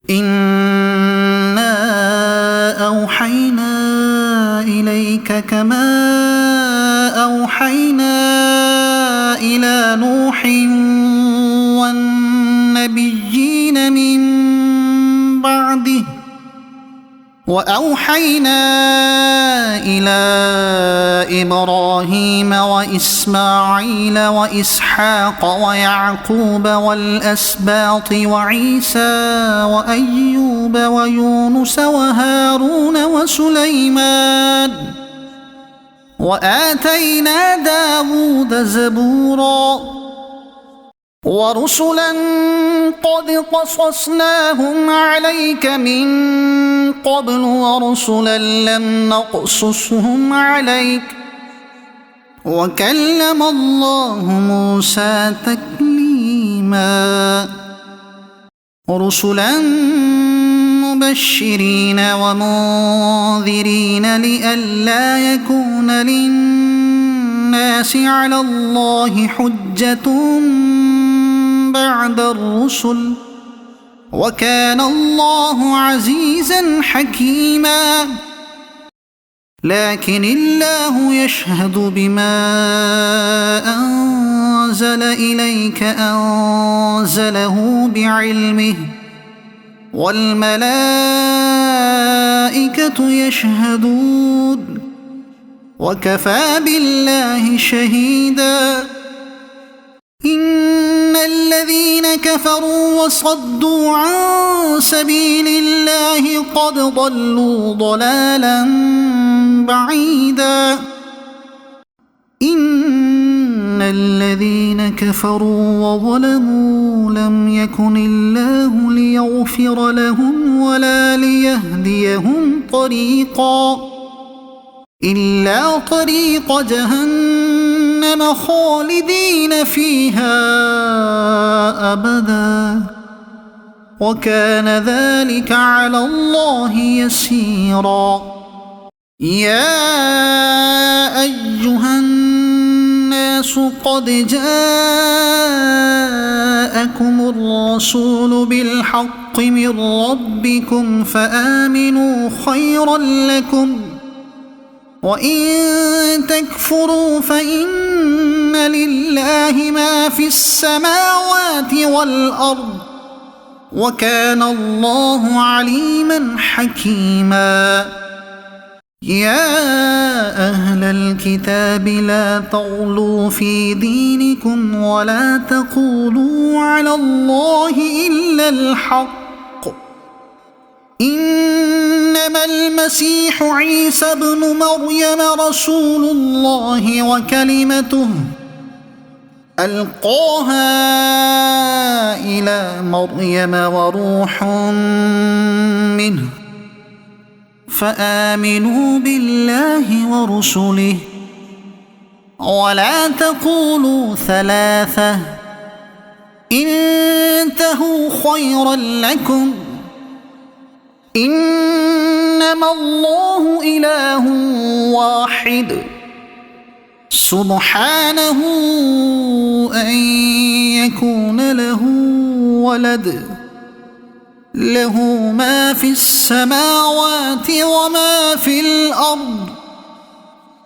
إنا أوحينا إليك كما أوحينا إلى نوح والنبيين من بعده وأوحينا إلى إبراهيم وإسماعيل وإسحاق ويعقوب والأسباط وعيسى وأيوب ويونس وهارون وسليمان وآتينا داود زبورا ورسلا قد قصصناهم عليك من قبل ورسلا لم نقصصهم عليك وكلم الله موسى تكليما رسلا مبشرين ومنذرين لئلا يكون للناس على الله حجة بعد الرسل وكان الله عزيزا حكيما لكن الله يشهد بما أنزل إليك أنزله بعلمه والملائكة يشهدون وكفى بالله شهيدا إن الذين كفروا وصدوا عن سبيل الله قد ضلوا ضلالا بعيدا إن الذين كفروا وظلموا لم يكن الله ليغفر لهم ولا ليهديهم طريقا إلا طريق جهنم خالدين فيها أبدا وكان ذلك على الله يسيرا يا أيها الناس قد جاءكم الرسول بالحق من ربكم فآمنوا خيرا لكم وإن تكفروا فإن لله ما في السماوات والأرض وكان الله عليما حكيما يا أهل الكتاب لا تغلوا في دينكم ولا تقولوا على الله إلا الحق إنما المسيح عيسى ابن مريم رسول الله وكلمته ألقاها إلى مريم وروح منه فآمنوا بالله ورسله ولا تقولوا ثلاثة انتهوا خيرا لكم إنما الله إله واحد سبحانه أن يكون له ولد له ما في السماوات وما في الأرض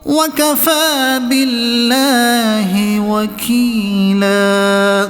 وكفى بالله وكيلا.